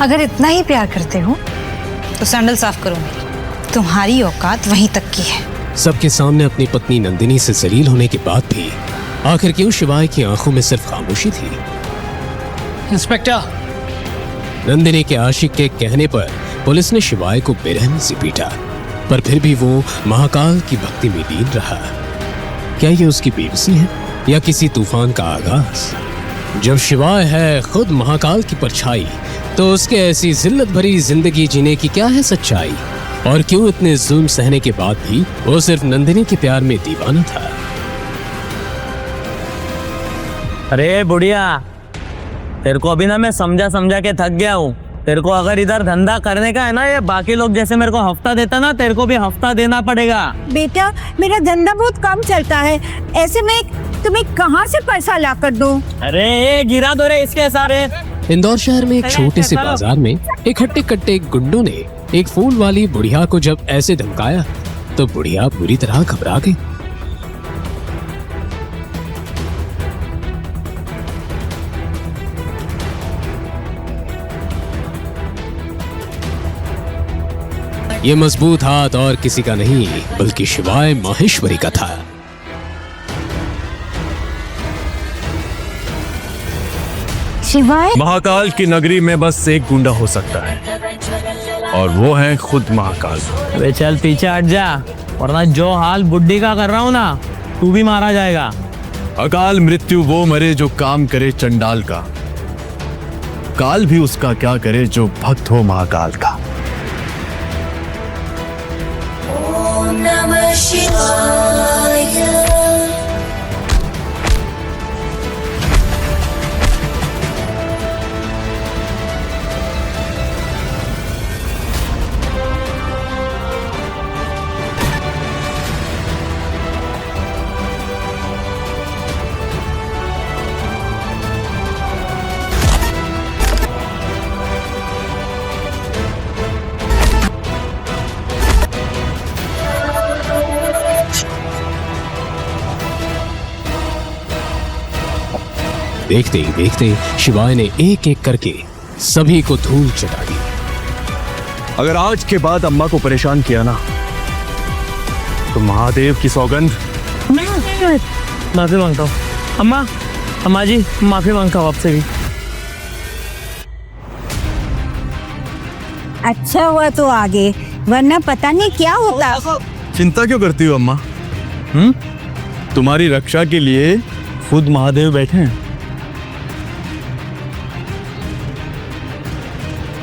अगर इतना ही प्यार करते हो तो सैंडल साफ करूंगी। तुम्हारी औकात वहीं तक की है। सबके सामने अपनी पत्नी नंदिनी से जलील होने के बाद भी आखिर क्यों शिवाय की आंखों में सिर्फ खामोशी थी? इंस्पेक्टर, नंदिनी के आशिक के कहने पर पुलिस ने शिवाय को बेरहमी से पीटा, पर फिर भी वो महाकाल की भक्ति में लीन रहा। क्या ये उसकी बेबसी है या किसी तूफान का आगाज? जब शिवाय है खुद महाकाल की परछाई, तो उसके ऐसी जिल्लत भरी जिंदगी जीने की क्या है सच्चाई? और क्यों इतने जुल्म सहने के बाद भी वो सिर्फ नंदिनी के प्यार में दीवाना था? अरे बुढ़िया, तेरे को अभी ना मैं समझा समझा के थक गया हूँ। तेरे को अगर इधर धंधा करने का है ना, ये बाकी लोग जैसे मेरे को हफ्ता देता ना, तेरे को भी हफ्ता देना पड़ेगा। बेटा, मेरा धंधा बहुत कम चलता है, ऐसे में तुम्हें कहाँ से पैसा ला कर दूं? अरे ये गिरा दो रे इसके सारे। इंदौर शहर में एक छोटे से बाजार में एक हट्टे कट्टे गुंडों ने एक फूल वाली बुढ़िया को जब ऐसे धमकाया तो बुढ़िया बुरी तरह घबरा गई। ये मजबूत हाथ और किसी का नहीं बल्कि शिवाय माहेश्वरी का था। शिवाय? महाकाल की नगरी में बस एक गुंडा हो सकता है और वो है खुद महाकाल। अबे चल पीछे हट जा, वरना जो हाल बुड्ढी का कर रहा हूँ ना, तू भी मारा जाएगा। अकाल मृत्यु वो मरे जो काम करे चंडाल का, काल भी उसका क्या करे जो भक्त हो महाकाल का। ओम नमः शिवाय। देखते ही देखते शिवाय ने एक एक करके सभी को धूल चटा दी। अगर आज के बाद अम्मा को परेशान किया ना, तो महादेव की सौगंध। माफी मांगता हूँ अम्मा। अम्मा जी माफी मांगता हूँ आपसे भी। अच्छा हुआ तो आगे, वरना पता नहीं क्या होता। चिंता क्यों करती हो अम्मा? तुम्हारी रक्षा के लिए खुद महादेव बैठे हैं।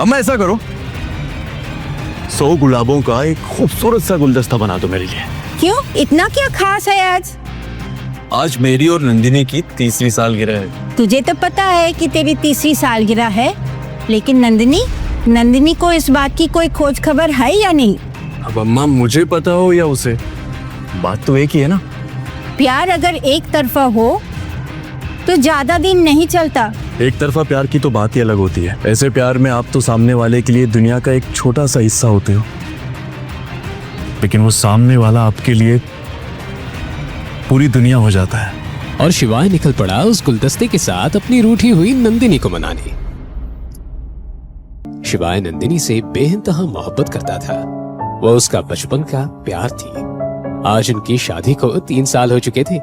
अम्मा ऐसा करो, 100 गुलाबों का एक खूबसूरत सा गुलदस्ता बना दो मेरे लिए। क्यों, इतना क्या खास है आज? आज मेरी और नंदिनी की 3री सालगिरह है। तुझे तो पता है कि तेरी 3री सालगिरह है, लेकिन नंदिनी को इस बात की कोई खोज खबर है या नहीं? अब अम्मा मुझे पता हो या उसे, बात तो एक ही है ना। प्यार अगर एक तरफा हो तो ज्यादा दिन नहीं चलता। एक तरफा प्यार की तो बात ही अलग होती है। ऐसे प्यार में आप तो सामने वाले के लिए दुनिया का एक छोटा सा हिस्सा होते हो, लेकिन वो सामने वाला आपके लिए पूरी दुनिया हो जाता है। और शिवाय निकल पड़ा उस गुलदस्ते के साथ अपनी रूठी हुई नंदिनी को मनाने। शिवाय नंदिनी से बेइंतहा मोहब्बत करता था। वो उसका बचपन का प्यार थी। आज उनकी शादी को 3 साल हो चुके थे,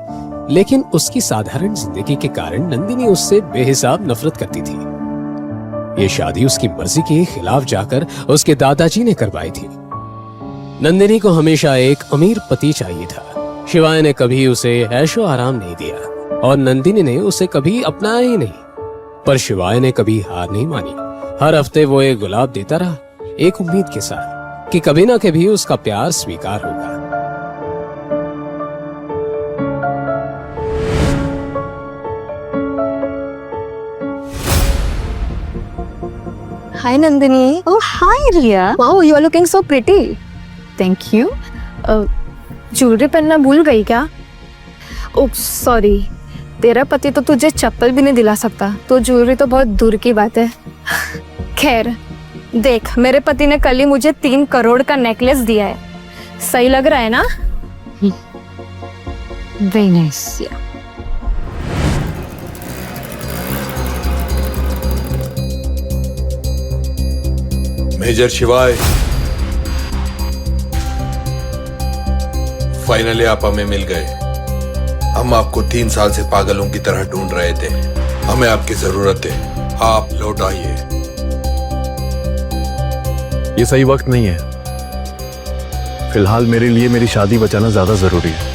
लेकिन उसकी साधारण जिंदगी के कारण नंदिनी उससे बेहिसाब नफरत करती थी। ये शादी उसकी मर्जी के खिलाफ जाकर उसके दादाजी ने करवाई थी। नंदिनी को हमेशा एक अमीर पति चाहिए था। शिवाय ने कभी उसे ऐशो आराम नहीं दिया और नंदिनी ने उसे कभी अपनाया ही नहीं। पर शिवाय ने कभी हार नहीं मानी। हर हफ्ते वो एक गुलाब देता रहा, एक उम्मीद के साथ कि कभी ना कभी उसका प्यार स्वीकार होगा। Hi Nandini. Oh, hi Riya. Wow, you are looking so pretty. Thank you. Jewellery पहनना भूल गई क्या? ओह सॉरी, तेरा पति तो तुझे चप्पल भी नहीं दिला सकता, तो ज्वेलरी तो बहुत दूर की बात है। खैर देख, मेरे पति ने कल ही मुझे 3 करोड़ का नेकलेस दिया है। सही लग रहा है ना? Very nice. Yeah. मेजर शिवाय, फाइनली आप हमें मिल गए। हम आपको 3 साल से पागलों की तरह ढूंढ रहे थे। हमें आपकी जरूरत है, आप लौट आइए। ये सही वक्त नहीं है। फिलहाल मेरे लिए मेरी शादी बचाना ज्यादा जरूरी है।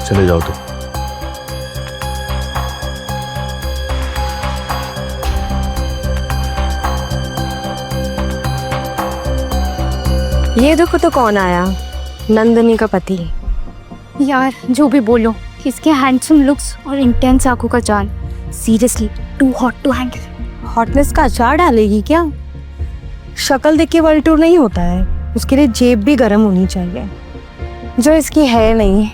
चले जाओ तुम। ये देखो तो कौन आया, नंदिनी का पति। यार जो भी बोलो, इसके हैंडसम लुक्स और इंटेंस आंखों का चाल seriously too hot to handle. Hotness का अचार डालेगी क्या? शक्ल देख के वर्ल्ड टूर नहीं होता है, उसके लिए जेब भी गर्म होनी चाहिए, जो इसकी है नहीं।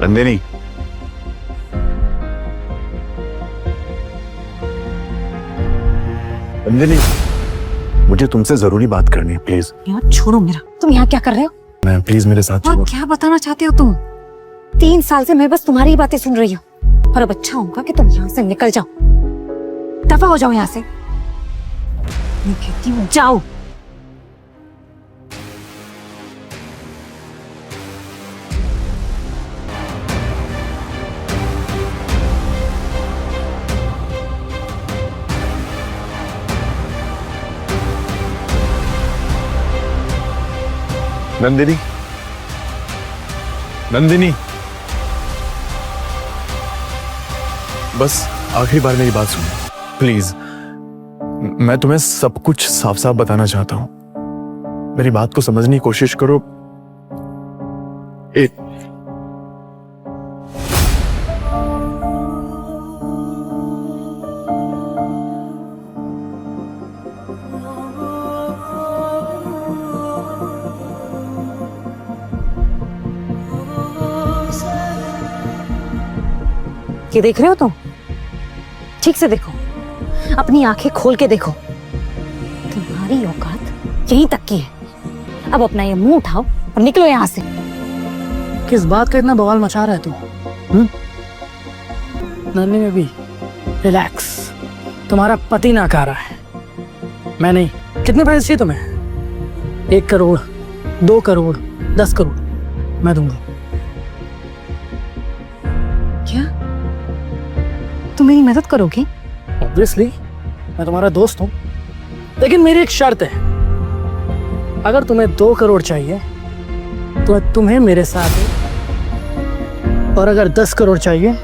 नंदिनी, नंदिनी, मुझे तुमसे जरूरी बात करनी है, प्लीज। यार छोड़ो मेरा, तुम यहाँ क्या कर रहे हो? मैं प्लीज मेरे साथ हाँ, चलो। क्या बताना चाहते हो तुम? 3 साल से मैं बस तुम्हारी ही बातें सुन रही हूँ, और अब अच्छा होगा कि तुम यहाँ से निकल जाओ, दफा हो जाओ यहाँ से। मैं कहती हूँ जाओ। नंदिनी, नंदिनी, बस आखिरी बार मेरी बात सुनो प्लीज। मैं तुम्हें सब कुछ साफ साफ बताना चाहता हूं, मेरी बात को समझने की कोशिश करो। ये देख रहे हो तुम? ठीक से देखो, अपनी आंखें खोल के देखो। तुम्हारी औकात यहीं तक की है। अब अपना ये मुंह उठाओ और निकलो यहाँ से। किस बात का इतना बवाल मचा रहा है तू? नन्ही बेबी, रिलैक्स। तुम्हारा पति नाकारा है, मैं नहीं। कितने पैसे चाहिए तुम्हें? 1 करोड़, 2 करोड़, 10 करोड़ मैं दूंगा। क्या तुम मेरी मदद करोगे? ऑब्वियसली, मैं तुम्हारा दोस्त हूँ, लेकिन मेरी एक शर्त है। अगर तुम्हें 2 करोड़ चाहिए तो तुम्हें मेरे साथ है, और अगर 10 करोड़ चाहिए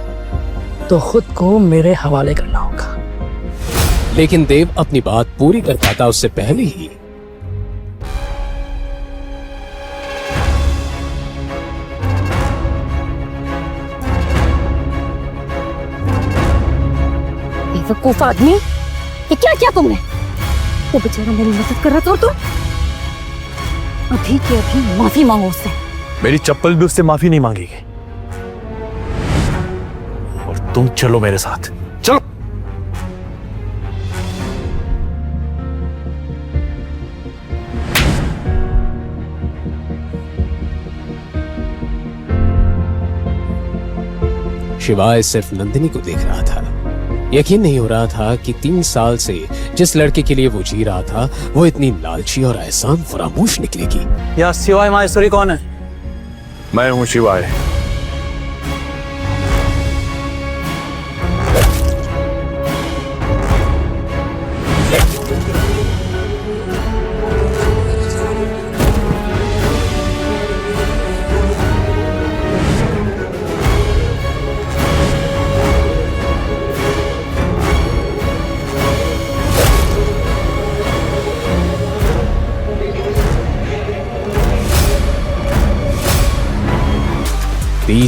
तो खुद को मेरे हवाले करना होगा। लेकिन देव अपनी बात पूरी कर पाता उससे पहले ही बेवकूफ आदमी, ये क्या किया तुमने? वो बेचारा मेरी मदद कर रहा था और तुम अभी के अभी माफी मांगो उससे। मेरी चप्पल भी उससे माफी नहीं मांगेगी। और तुम चलो मेरे साथ, चलो। शिवाय सिर्फ नंदिनी को देख रहा था। यकीन नहीं हो रहा था कि 3 साल से जिस लड़के के लिए वो जी रहा था वो इतनी लालची और एहसान फरामोश निकलेगी। या शिवाय माहेश्वरी कौन है? मैं हूं शिवाय।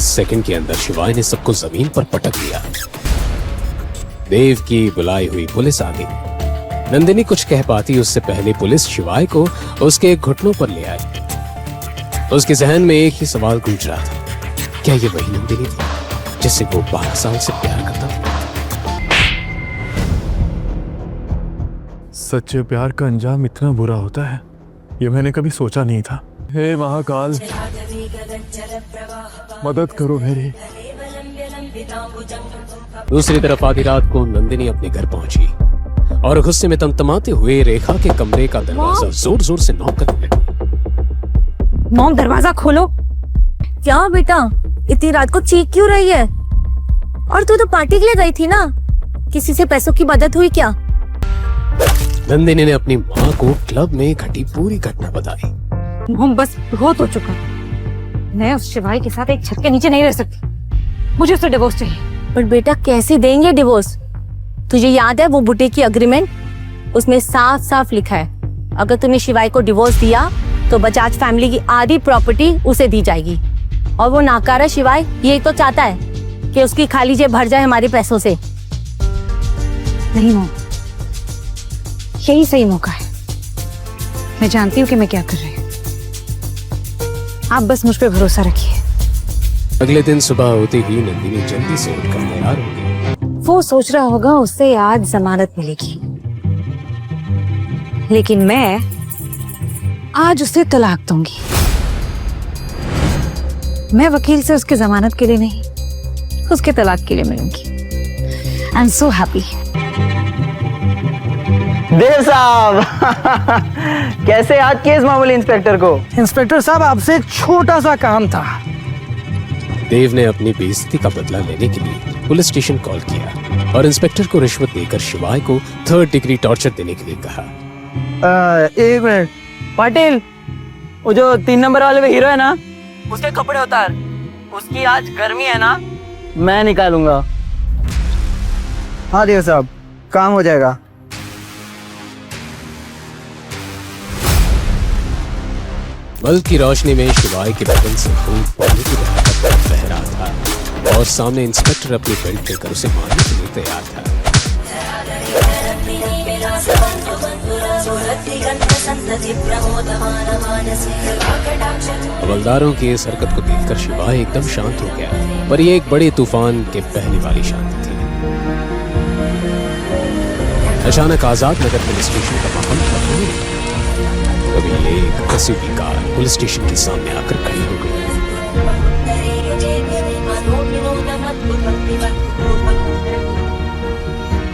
सेकंड के अंदर शिवाय ने सबको जमीन पर पटक दिया। देव की बुलाई हुई पुलिस आ गई। नंदिनी कुछ कह पाती उससे पहले पुलिस शिवाय को उसके घुटनों पर ले आई। उसके जहन में एक ही सवाल गूंज रहा था, क्या ये वही नंदिनी थी जिससे वो 12 साल से प्यार करता था? सच्चे प्यार का अंजाम इतना बुरा होता है, ये मैंने कभी सोचा नहीं था। हे महाकाल, मदद करो मेरी। दूसरी तरफ आधी रात को नंदिनी अपने घर पहुंची और गुस्से में तमतमाते हुए रेखा के कमरे का दरवाजा जोर जोर से नॉक करने लगी। मॉम दरवाजा खोलो। क्या बेटा, इतनी रात को चीख क्यों रही है? और तू तो पार्टी के लिए गई थी ना, किसी से पैसों की मदद हुई क्या? नंदिनी ने अपनी माँ को क्लब में घटी पूरी घटना बताई। मॉम बस बहुत हो चुका। मैं उस शिवाई के साथ एक छत के नीचे नहीं रह सकती। मुझे उससे डिवोर्स चाहिए। पर बेटा कैसे देंगे डिवोर्स? तुझे याद है वो बुटीक की अग्रीमेंट? उसमें साफ साफ लिखा है अगर तूने शिवाई को डिवोर्स दिया तो बजाज फैमिली की आधी प्रॉपर्टी उसे दी जाएगी। और वो नाकारा शिवाई यही तो चाहता है कि उसकी खाली जेब भर जाए हमारे पैसों से। नहीं मॉम, यही सही मौका है। मैं जानती हूँ कि मैं क्या कर रही हूँ। आप बस मुझ पे भरोसा रखिए। अगले दिन सुबह होते ही नंदिनी जल्दी से उठकर तैयार हो गई। वो सोच रहा होगा उससे आज जमानत मिलेगी, लेकिन मैं आज उसे तलाक दूंगी। मैं वकील से उसके जमानत के लिए नहीं, उसके तलाक के लिए मिलूंगी। I am so happy. देव साहब कैसे याद किए इस मामूली इंस्पेक्टर को? इंस्पेक्टर साहब, आपसे एक छोटा सा काम था। देव ने अपनी बेइज्जती का बदला लेने के लिए पुलिस स्टेशन कॉल किया और इंस्पेक्टर को रिश्वत देकर शिवाय को 3rd डिग्री टॉर्चर देने के लिए कहा। एक मिनट पाटिल, वो जो 3 नंबर वाले में हीरो है ना, उसके कपड़े उतार। उसकी आज गर्मी है ना, मैं निकालूंगा। हाँ देव साहब, काम हो जाएगा। बल्ब की रोशनी में शिवाय के बदन से खून पानी की तरह बह रहा था और सामने इंस्पेक्टर अपनी बेल्ट लेकर उसे मारने के लिए तैयार था। हवलदारों की इस हरकत को देखकर शिवाय एकदम शांत हो गया, पर यह एक बड़े तूफान के पहले वाली शांति थी। अचानक आजाद नगर पुलिस स्टेशन का माहौल बदल गया। तभी एक एसयूवी कार पुलिस स्टेशन के सामने आकर खड़ी हो गई।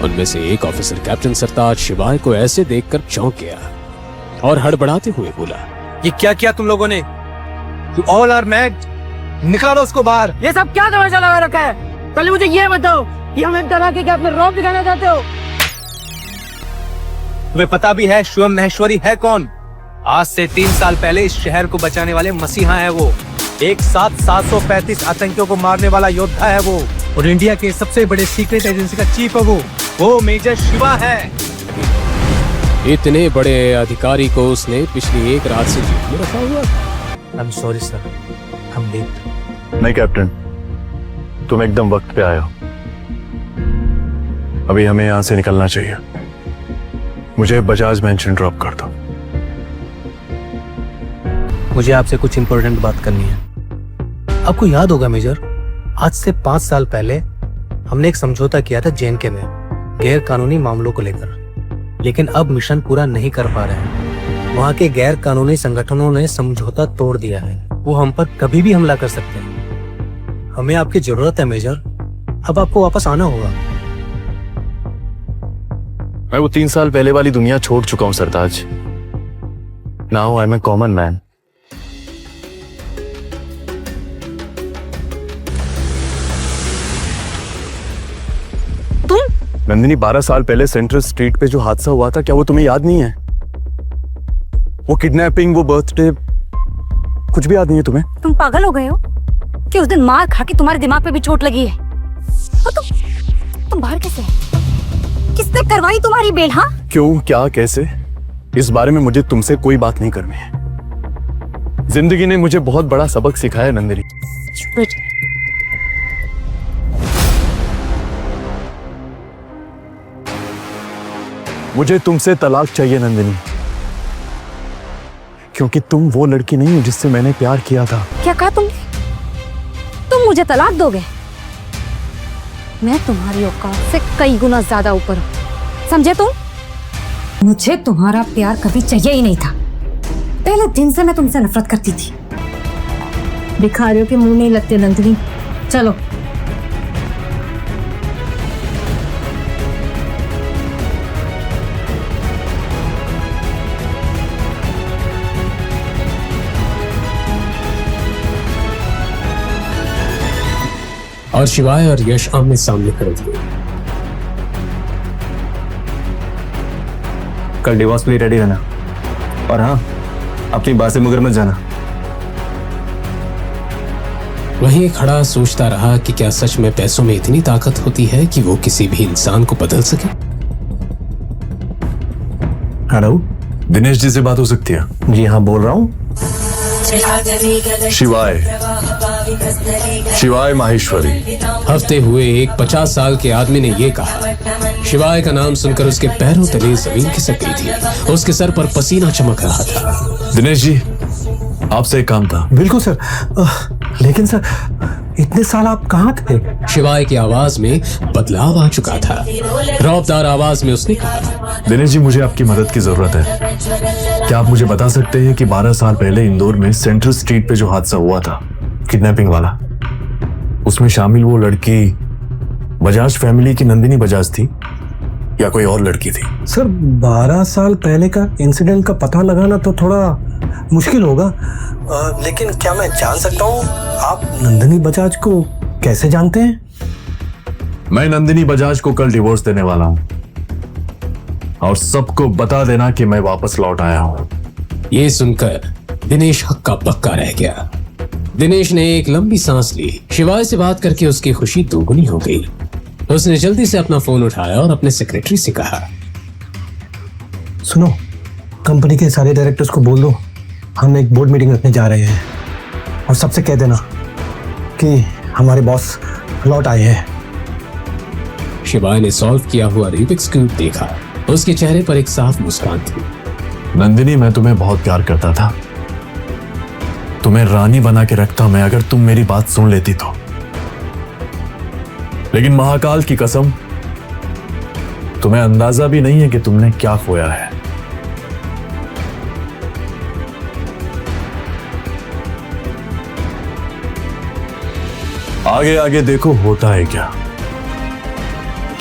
उनमें से एक ऑफिसर कैप्टन सरताज शिवाय को ऐसे देखकर चौंक गया और हड़बड़ाते हुए बोला, ये क्या किया तुम लोगों ने? You all are mad. निकालो उसको बाहर। ये सब क्या तमाशा लगा रखा है? पहले मुझे ये बताओ कि हम एक तरह के क्या अपने रौब दिखाना चाहते हो? तुम्हें पता भी है शिवम महेश्वरी है कौन? आज से 3 साल पहले इस शहर को बचाने वाले मसीहा है वो। एक साथ 735 आतंकियों को मारने वाला योद्धा है वो, और इंडिया के सबसे बड़े सीक्रेट एजेंसी का चीफ है वो मेजर शिवा है। इतने बड़े अधिकारी को उसने पिछली एक रात से जेल में रखा हुआ। I'm sorry sir, हम लेट। नहीं कैप्टन, तुम एकदम वक्त पे आए हो। अभी हमें यहाँ से निकलना चाहिए। मुझे बजाज मेंशन ड्रॉप कर दो। मुझे आपसे कुछ इंपॉर्टेंट बात करनी है। आपको याद होगा मेजर, आज से 5 साल पहले हमने एक समझौता किया था जेएनके में गैर कानूनी मामलों को लेकर, लेकिन अब मिशन पूरा नहीं कर पा रहे हैं। वहाँ के गैर कानूनी संगठनों ने समझौता तोड़ दिया है। वो हम पर कभी भी हमला कर सकते हैं। हमें आपकी जरूरत है मेजर, अब आपको वापस आना होगा। मैं वो 3 साल पहले वाली दुनिया छोड़ चुका हूँ Sartaj. Now I am a common man. Nandini, 12 साल पहले सेंट्रल स्ट्रीट पे जो हादसा हुआ था, क्या वो तुम्हें याद नहीं है? वो किडनैपिंग, वो बर्थडे, कुछ भी याद नहीं है तुम्हें? तुम पागल हो गए हो कि उस दिन मार खा के तुम्हारे दिमाग पे भी चोट लगी है? और तुम बाहर कैसे? किसने करवाई तुम्हारी बेल? हाँ, क्यों, क्या, कैसे? इस बारे में मुझे तुमसे कोई बात नहीं करनी है। जिंदगी ने मुझे बहुत बड़ा सबक सिखाया नंदिनी। मुझे तुमसे तलाक चाहिए नंदिनी, क्योंकि तुम वो लड़की नहीं हो जिससे मैंने प्यार किया था। क्या कहा तुमने? तुम मुझे तलाक दोगे? मैं तुम्हारी औकात से कई गुना ज्यादा ऊपर हूं, समझे तुम? मुझे तुम्हारा प्यार कभी चाहिए ही नहीं था। पहले दिन से मैं तुमसे नफरत करती थी। भिखारियों के मुंह नहीं लगते नंदिनी। चलो। और शिवाय और यश आमने सामने खड़े थे। कल डिवोर्स के लिए रेडी रहना, और हाँ, अपनी बात से मुकर मत जाना। वहीं खड़ा सोचता रहा कि क्या सच में पैसों में इतनी ताकत होती है कि वो किसी भी इंसान को बदल सके। हेलो, दिनेश जी से बात हो सकती है? जी हाँ, बोल रहा हूँ। शिवाय, शिवाय माहेश्वरी। हफ्ते हुए एक 50 साल के आदमी ने ये कहा। शिवाय का नाम सुनकर उसके पैरों तले जमीन खिसक गई थी। उसके सर पर पसीना चमक रहा था। दिनेश जी, आपसे एक काम था। बिल्कुल सर, लेकिन सर इतने साल आप कहाँ थे? शिवाय की आवाज में बदलाव आ चुका था। रौबदार आवाज में उसने कहा, दिनेश जी, मुझे आपकी मदद की जरूरत है। क्या आप मुझे बता सकते हैं कि 12 साल पहले इंदौर में सेंट्रल स्ट्रीट पे जो हादसा हुआ था, किडनैपिंग वाला, उसमें शामिल वो लड़की बजाज फैमिली की नंदिनी बजाज थी या कोई और लड़की थी? सर 12 साल पहले का इंसिडेंट का पता लगाना तो थोड़ा मुश्किल होगा, लेकिन क्या मैं जान सकता हूँ आप नंदिनी बजाज को कैसे जानते हैं? मैं नंदिनी बजाज को कल डिवोर्स देने वाला हूँ, और सबको बता देना कि मैं वापस लौट आया हूँ। ये सुनकर दिनेश हक्का बक्का रह गया। दिनेश ने एक लंबी सांस ली। शिवाय से बात करके उसकी खुशी दोगुनी हो गई। उसने जल्दी से अपना फोन उठाया और अपने सेक्रेटरी से कहा, सुनो, कंपनी के सारे डायरेक्टर्स को बोल दो हम एक बोर्ड मीटिंग रखने जा रहे हैं, और सबसे कह देना कि हमारे बॉस लौट आए हैं। शिवाय ने सॉल्व किया हुआ रूबिक्स क्यूब देखा। उसके चेहरे पर एक साफ मुस्कान थी। नंदिनी, मैं तुम्हें बहुत प्यार करता था, तुम्हें रानी बना के रखता मैं अगर तुम मेरी बात सुन लेती तो। लेकिन महाकाल की कसम, तुम्हें अंदाजा भी नहीं है कि तुमने क्या खोया है। आगे आगे देखो होता है क्या।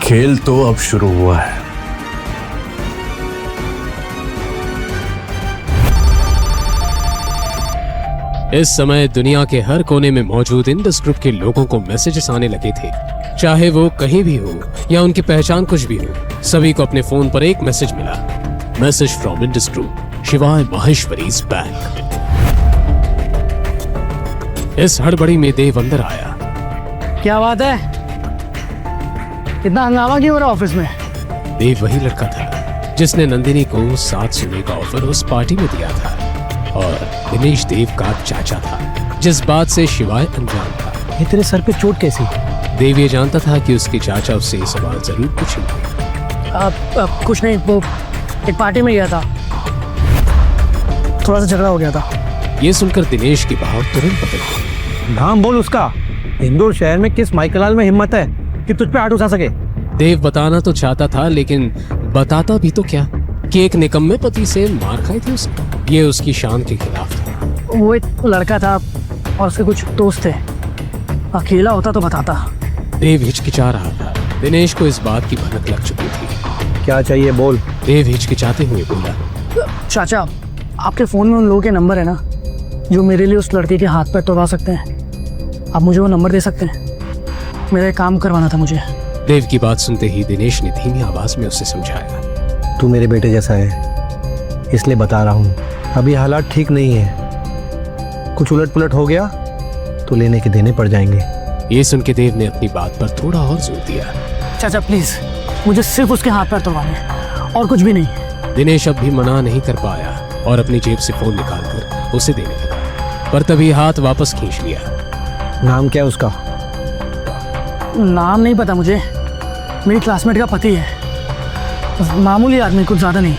खेल तो अब शुरू हुआ है। इस समय दुनिया के हर कोने में मौजूद इंडस ग्रुप के लोगों को मैसेजेस आने लगे थे। चाहे वो कहीं भी हो या उनकी पहचान कुछ भी हो, सभी को अपने फोन पर एक मैसेज मिला। मैसेज फ्रॉम इंडस ग्रुप, शिवाय माहेश्वरीज बैंक। इस हड़बड़ी में देव अंदर आया। क्या बात है, इतना हंगामा क्यों हो रहा ऑफिस में? देव वही लड़का था जिसने नंदिनी को 7 सोने का ऑफर उस पार्टी में दिया था, और दिनेश देव का चाचा था, जिस बात से शिवाय अनजान था। ये तेरे सर पे चोट कैसी? देव ये जानता था कि उसके चाचा उससे सवाल जरूर पूछेंगे। अब कुछ नहीं, वो एक पार्टी में गया था, थोड़ा सा झगड़ा हो गया था। ये सुनकर दिनेश की भाव तुरंत बदल गई। नाम बोल उसका। इंदौर शहर में किस माइकलाल में हिम्मत है कि तुझ पे हाथ उठा सके? देव बताना तो चाहता था, लेकिन बताता भी तो क्या कि एक निकम्मे पति से मार खाई थी उसने। ये उसकी शान के खिलाफ था। वो एक लड़का था और उसके कुछ दोस्त थे, अकेला होता तो बताता। देव हिचकिचा रहा था। दिनेश को इस बात की भनक लग चुकी थी। क्या चाहिए बोल। देव हिचकिचाते हुए बोला, चाचा, आपके फोन में उन लोगों के नंबर है ना जो मेरे लिए उस लड़के के हाथ पैर तोड़वा सकते हैं? आप मुझे वो नंबर दे सकते हैं? मेरा काम करवाना था मुझे। देव की बात सुनते ही दिनेश ने धीमी आवाज में उसे समझाया, तू मेरे बेटे जैसा है, इसलिए बता रहा हूँ, अभी हालात ठीक नहीं है। कुछ उलट पुलट हो गया तो लेने के देने पड़ जाएंगे। ये सुन के देव ने अपनी बात पर थोड़ा और जोर दिया। चाचा प्लीज, मुझे सिर्फ उसके हाथ पैर तोड़वाने हैं और कुछ भी नहीं। दिनेश अब भी मना नहीं कर पाया और अपनी जेब से फोन निकालकर उसे देने लगा, पर तभी हाथ वापस खींच लिया। नाम क्या है उसका? नाम नहीं पता मुझे, मेरी क्लासमेट का पति है, बस मामूली आदमी, कुछ ज्यादा नहीं।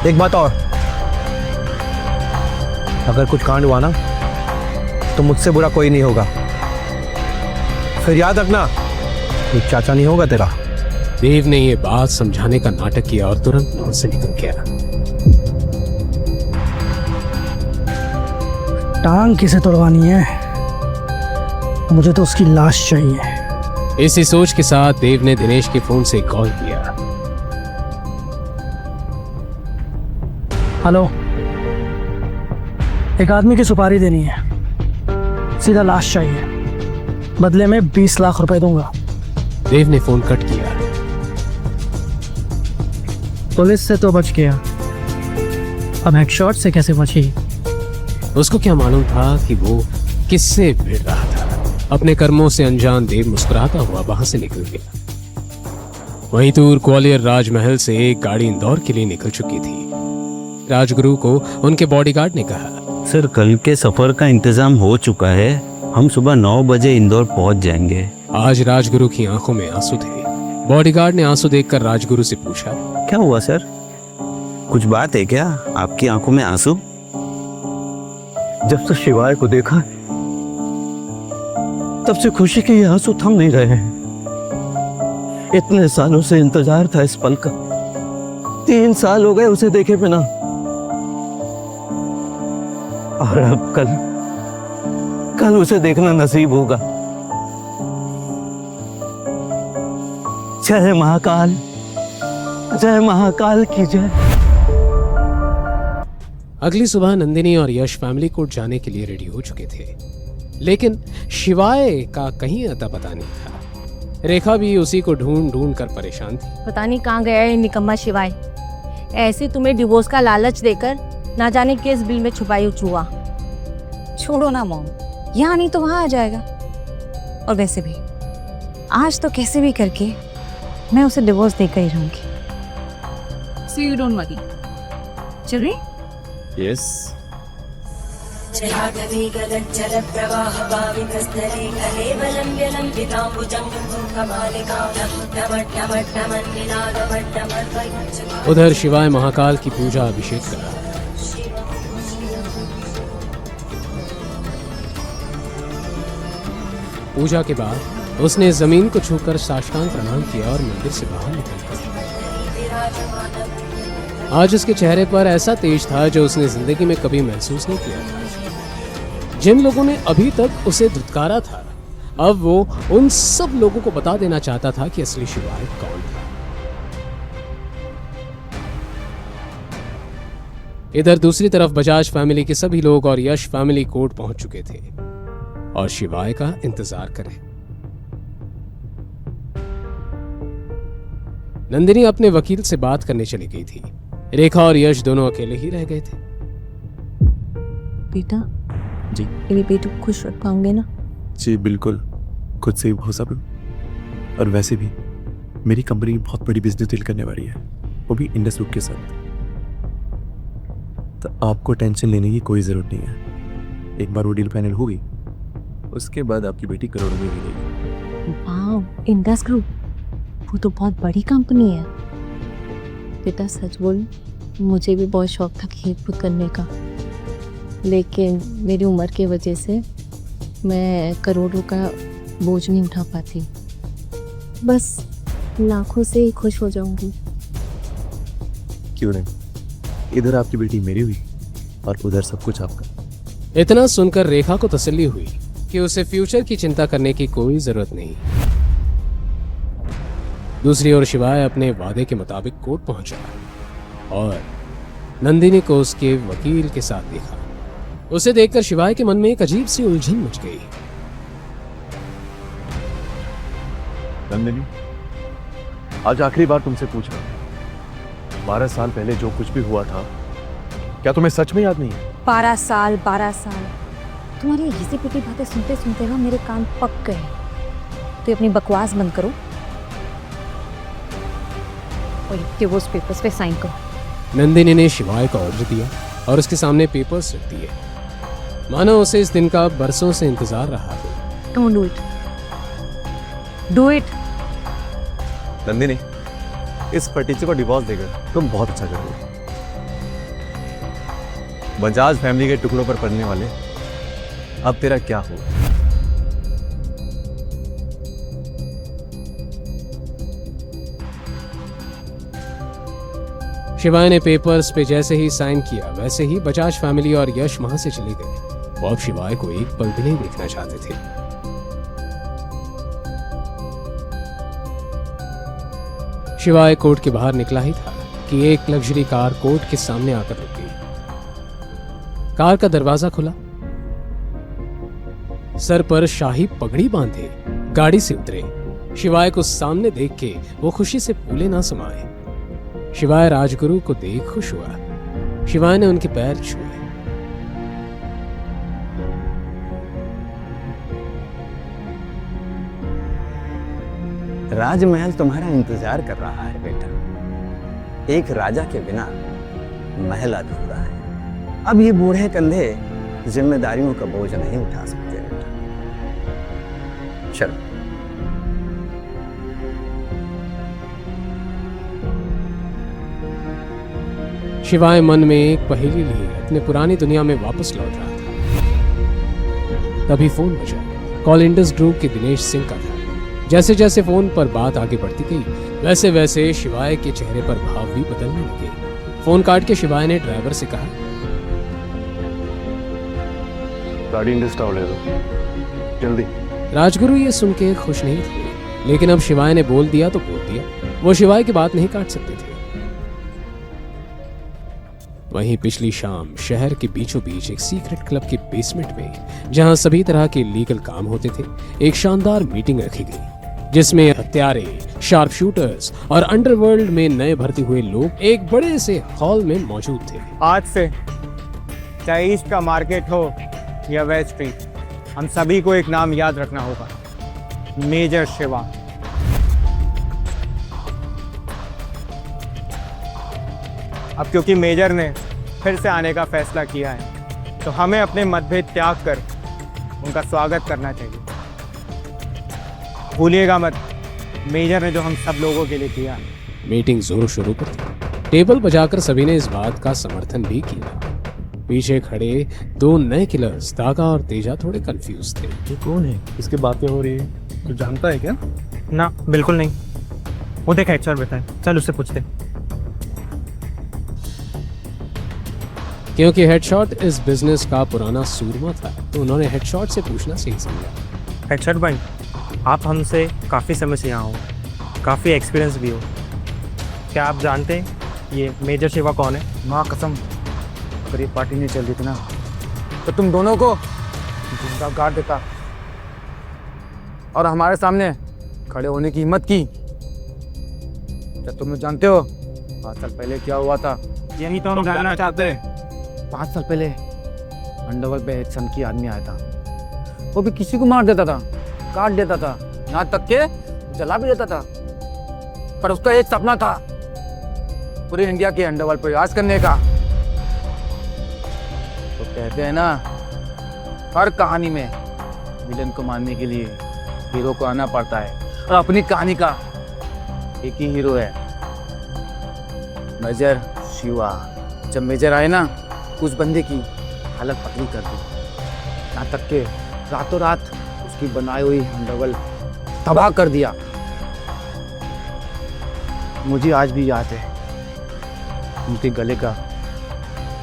एक बात और, अगर कुछ कांड हुआ ना तो मुझसे बुरा कोई नहीं होगा। फिर याद रखना, ये चाचा नहीं होगा तेरा, देव ने ये बात समझाने का नाटक किया और तुरंत वहां से निकल गया। टांग किसे तोड़वानी है? मुझे तो उसकी लाश चाहिए। इसी सोच के साथ देव ने दिनेश के फोन से कॉल किया। हेलो, एक आदमी की सुपारी देनी है, सीधा लाश चाहिए, बदले में 20 लाख रुपए दूंगा। देव ने फोन कट किया। पुलिस से तो बच गया, अब हेडशॉट से कैसे बची? उसको क्या मालूम था कि वो किससे भिड़ रहा था। अपने कर्मों से अनजान देव मुस्कुराता हुआ वहां से निकल गया। वहीं दूर ग्वालियर राजमहल से एक गाड़ी इंदौर के लिए निकल चुकी थी। राजगुरु को उनके बॉडीगार्ड ने कहा, सर कल के सफर का इंतजाम हो चुका है, हम सुबह 9 बजे इंदौर पहुंच जाएंगे। आज राजगुरु की आंखों में आंसू थे। बॉडीगार्ड ने आंसू देखकर राजगुरु से पूछा, क्या हुआ सर? कुछ बात है क्या? आपकी आंखों में आंसू? जब से शिवाय को देखा तब से खुशी के ये आंसू थम नहीं रहे हैं। इतने सालों से इंतजार था इस पल का, 3 साल हो गए उसे देखे बिना, और अब कल उसे देखना नसीब होगा। जय महाकाल, जय महाकाल की जय। अगली सुबह नंदिनी और यश फैमिली कोर्ट जाने के लिए रेडी हो चुके थे, लेकिन शिवाय का कहीं अता पता नहीं था। रेखा भी उसी को ढूंढ ढूंढ कर परेशान थी। पता नहीं कहाँ गया है निकम्मा शिवाय, ऐसे तुम्हें डिवोर्स का लालच देकर ना जाने किस बिल में छुपाई चूहा। छोड़ो ना मॉम, यहाँ नहीं तो वहाँ आ जाएगा। और वैसे भी आज तो कैसे भी करके मैं उसे डिवोर्स देकर ही रहूंगी। So you don't worry. चल रही? यस। उधर शिवाय महाकाल की पूजा अभिषेक कर रहा था। पूजा के बाद उसने जमीन को छूकर साष्टांग प्रणाम किया और मंदिर से बाहर निकल गया। आज उसके चेहरे पर ऐसा तेज था जो उसने जिंदगी में कभी महसूस नहीं किया था। जिन लोगों ने अभी तक उसे धुतकारा था, अब वो उन सब लोगों को बता देना चाहता था कि असली शिवाय कौन था। इधर दूसरी तरफ बजाज फैमिली के सभी लोग और यश फैमिली कोर्ट पहुंच चुके थे और शिवाय का इंतजार करें। नंदिनी अपने वकील से बात करने चली गई थी। रेखा और यश दोनों अकेले ही रह गए थे। बेटा जी मेरी बेटी को खुश रख पाओगे ना? जी बिल्कुल, खुद से हो सब। और वैसे भी मेरी कंपनी बहुत बड़ी बिजनेस डील करने वाली है, वो भी इंडस ग्रुप के साथ। तो आपको टेंशन लेने की कोई ज़रूरत नहीं है। एक बार वो डील फाइनल होगी, उसके बाद आपकी बेटी करोड़ों में मिलेगी। वाह, इंडस ग्रुप, वो तो बहुत बड़ी कंपनी है। बेटा सच बोल, मुझे भी बहुत शौक था खेल कूद करने का, लेकिन मेरी उम्र की वजह से मैं करोड़ों का बोझ नहीं उठा पाती। बस लाखों से ही खुश हो जाऊंगी। क्यों नहीं, इधर आपकी बेटी मेरी हुई और उधर सब कुछ आपका। इतना सुनकर रेखा को तसल्ली हुई कि उसे फ्यूचर की चिंता करने की कोई जरूरत नहीं। दूसरी ओर शिवाय अपने वादे के मुताबिक कोर्ट पहुंचा और नंदिनी को उसके वकील के साथ देखा। उसे देखकर शिवाय के मन में एक अजीब सी उलझन मच गई। नंदिनी, आज आखिरी बार तुमसे पूछ रहा हूं, 12 साल पहले जो कुछ भी हुआ था, क्या तुम्हें सच में याद नहीं है? 12 साल तुम्हारी घिसी पिटी बातें सुनते सुनते ना मेरे कान पक गए। तो अपनी बकवास बंद करो और डिवोर्स पेपर्स पे साइन करो। नंदिनी ने शिवाय का ऑर्डर दिया और उसके सामने पेपर्स रख दिए, मानो उसे इस दिन का बरसों से इंतजार रहा हो। Don't do it, do it. Nandini, इस फटीचे को डिवोर्स देकर तुम बहुत अच्छा करोगे। बजाज फैमिली के टुकड़ों पर पड़ने वाले अब तेरा क्या होगा? शिवाय ने पेपर्स पे जैसे ही साइन किया वैसे ही बजाज फैमिली और यश वहां से चले गए। वो अब शिवाय को एक पल भी नहीं देखना चाहते थे। शिवाय कोर्ट के बाहर निकला ही था कि एक लग्जरी कार कोर्ट के सामने आकर रुक गई। कार का दरवाजा खुला। सर पर शाही पगड़ी बांधे गाड़ी से उतरे। शिवाय को सामने देख के वो खुशी से फूले ना समाये। शिवाय राजगुरु को देख खुश हुआ। शिवाय ने उनके पैर छुए। राजमहल तुम्हारा इंतजार कर रहा है बेटा। एक राजा के बिना महल अधूरा है। अब ये बूढ़े कंधे जिम्मेदारियों का बोझ नहीं उठा सकते बेटा। चलो। शिवाय मन में एक पहेली लिए अपने पुरानी दुनिया में वापस लौट रहा था। तभी फोन बजा। कॉल इंडस ग्रुप के दिनेश सिंह का था। जैसे जैसे फोन पर बात आगे बढ़ती गई वैसे वैसे शिवाय के चेहरे पर भाव भी बदलने लगे। फोन काट के शिवाय ने ड्राइवर से कहा, गाड़ी इंडस टावर ले लो जल्दी। राजगुरु ये सुन के खुश नहीं थे, लेकिन अब शिवाय ने बोल दिया तो बोल दिया। वो शिवाय की बात नहीं काट सकते थे। वहीं पिछली शाम शहर के बीचों बीच एक सीक्रेट क्लब के बेसमेंट में, जहां सभी तरह के लीगल काम होते थे, एक शानदार मीटिंग रखी गई जिसमें हत्यारे, शार्प शूटर्स और अंडरवर्ल्ड में नए भर्ती हुए लोग एक बड़े से हॉल में मौजूद थे। आज से चाहे ईस्ट का मार्केट हो या वेस्ट स्ट्रीट, हम सभी को एक नाम याद रखना होगा, मेजर शिवा। अब क्योंकि मेजर ने फिर से आने का फैसला किया है तो हमें अपने मतभेद त्याग कर उनका स्वागत करना चाहिए। भूलिएगा मत, मेजर ने जो हम सब लोगों के लिए किया है। मीटिंग जोर शोरों पर थी। टेबल बजाकर सभी ने इस बात का समर्थन भी किया। पीछे खड़े दो नए किलर्स तागा और तेजा थोड़े कंफ्यूज थे। ये कौन है? इसकी बातें हो रही है, तू जानता है क्या? ना बिल्कुल नहीं। वो देख हेडशॉट बैठा है, चल उससे पूछते। क्योंकि हेडशॉट इस बिजनेस का पुराना सूरमा था तो उन्होंने हेडशॉट से पूछना सही समझा। हेडशॉट भाई, आप हमसे काफ़ी समय से यहाँ हो, काफ़ी एक्सपीरियंस भी हो। क्या आप जानते हैं ये मेजर शिवा कौन है? माँ कसम, अगर ये पार्टी नहीं चल रही थी ना तो तुम दोनों को जिंदा गाड़ देता और हमारे सामने खड़े होने की हिम्मत की। क्या तुम लोग जानते हो 5 साल पहले क्या हुआ था? यही तो हम जानना चाहते हैं। 5 साल पहले अंडरवर्ल्ड पे एक सनकी आदमी आया था। वो भी किसी को मार देता था, काट देता था, यहाँ तक के जला भी देता था। पर उसका एक सपना था, पूरे इंडिया के अंडरवर्ल्ड पे राज करने का। तो कहते हैं ना, हर कहानी में विलन को मारने के लिए हीरो को आना पड़ता है, और अपनी कहानी का एक ही हीरो है, मेजर शिवा। जब मेजर आए ना, उस बंदे की हालत पतली कर दी, यहाँ तक के रातों रात उसकी बनाई हुई अंडरवर्ल्ड तबाह कर दिया। मुझे आज भी याद है उनके गले का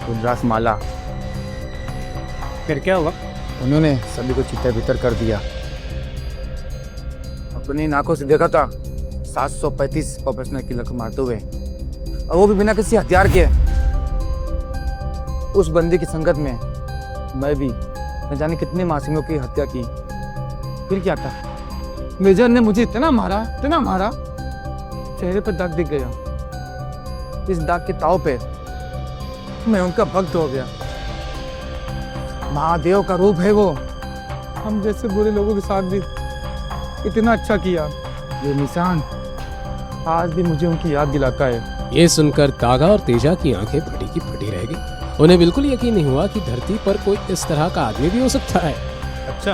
रुद्राक्ष माला। फिर क्या हुआ? उन्होंने सभी को चित्ते भीतर कर दिया। अपनी नाकों से देखा था 735 प्रोफेशनल किलर को मारते हुए, और वो भी बिना किसी हथियार के। उस बंदे की संगत में मैं भी न जाने कितने मासूमों की हत्या की। फिर क्या था, मेजर ने मुझे इतना मारा, चेहरे पर दाग दिख गया। इस दाग के ताव पे मैं उनका भक्त हो गया। महादेव का रूप है वो। हम जैसे बुरे लोगों के साथ भी इतना अच्छा किया। ये निशान आज भी मुझे उनकी याद दिलाता है। ये सुनकर तागा और तेजा की आंखें फटी की फटी रह गई। उन्हें बिल्कुल यकीन नहीं हुआ कि धरती पर कोई इस तरह का आदमी भी हो सकता है। अच्छा,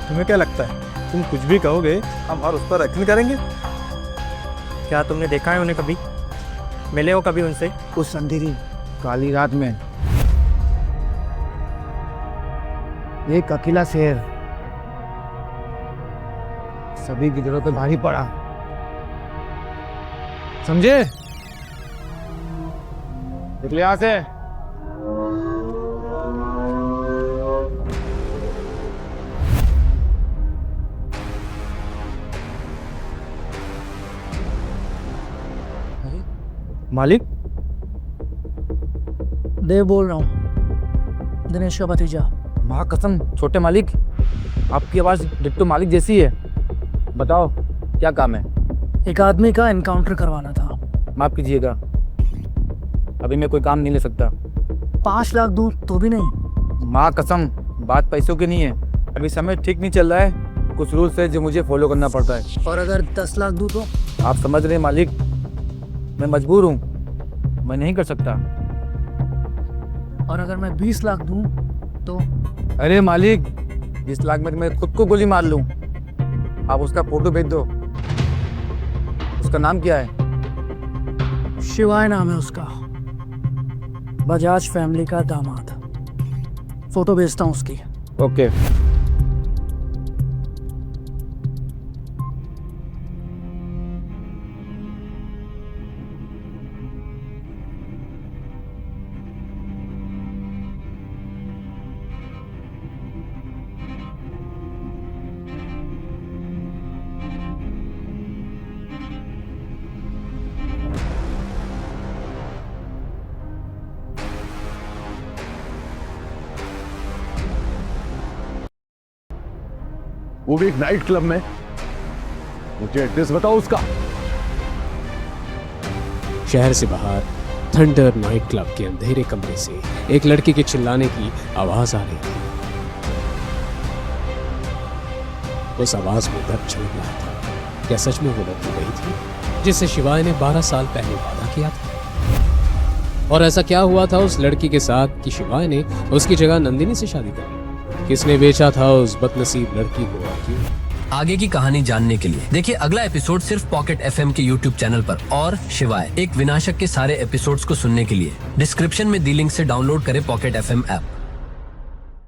तुम्हें क्या लगता है तुम कुछ भी कहोगे हम और उस पर यकीन करेंगे? क्या तुमने देखा है उन्हें कभी? मिले हो कभी उनसे? उस अंधेरी काली रात में एक अकेला शेर सभी की दिलों पे भारी पड़ा, समझे? निकले यहाँ से। मालिक, देव बोल रहा हूँ, दिनेश का भतीजा। माँ कसम छोटे मालिक, आपकी आवाज डिट्टो मालिक जैसी है। बताओ क्या काम है? एक आदमी का एनकाउंटर करवाना था। माफ कीजिएगा, अभी मैं कोई काम नहीं ले सकता। 5 लाख दूं तो भी नहीं? माँ कसम, बात पैसों की नहीं है। अभी समय ठीक नहीं चल रहा है, कुछ रूल्स है जो मुझे फॉलो करना पड़ता है। और अगर 10 लाख दूं तो? आप समझ रहे हैं मालिक, मैं मजबूर हूँ, मैं नहीं कर सकता। और अगर मैं 20 लाख दूं तो? अरे मालिक, 20 लाख में मैं खुद को गोली मार लूं। आप उसका फोटो भेज दो। उसका नाम क्या है? शिवाय नाम है उसका, बजाज फैमिली का दामाद। फोटो भेजता हूँ उसकी। ओके। वो भी एक नाइट क्लब में। मुझे एड्रेस बताओ उसका। शहर से बाहर थंडर नाइट क्लब के अंधेरे कमरे से एक लड़की के चिल्लाने की आवाज आ रही थी। उस आवाज में दर्द छलक रहा था। क्या सच में वो लड़की वही थी जिससे शिवाय ने 12 साल पहले वादा किया था? और ऐसा क्या हुआ था उस लड़की के साथ कि शिवाय ने उसकी जगह नंदिनी से शादी कर ली? किसने बेचा था उस बदनसीब लड़की को और क्यों? आगे की कहानी जानने के लिए देखिए अगला एपिसोड सिर्फ पॉकेट एफएम के यूट्यूब चैनल पर। और शिवाय एक विनाशक के सारे एपिसोड्स को सुनने के लिए डिस्क्रिप्शन में दी लिंक से डाउनलोड करें पॉकेट एफएम ऐप।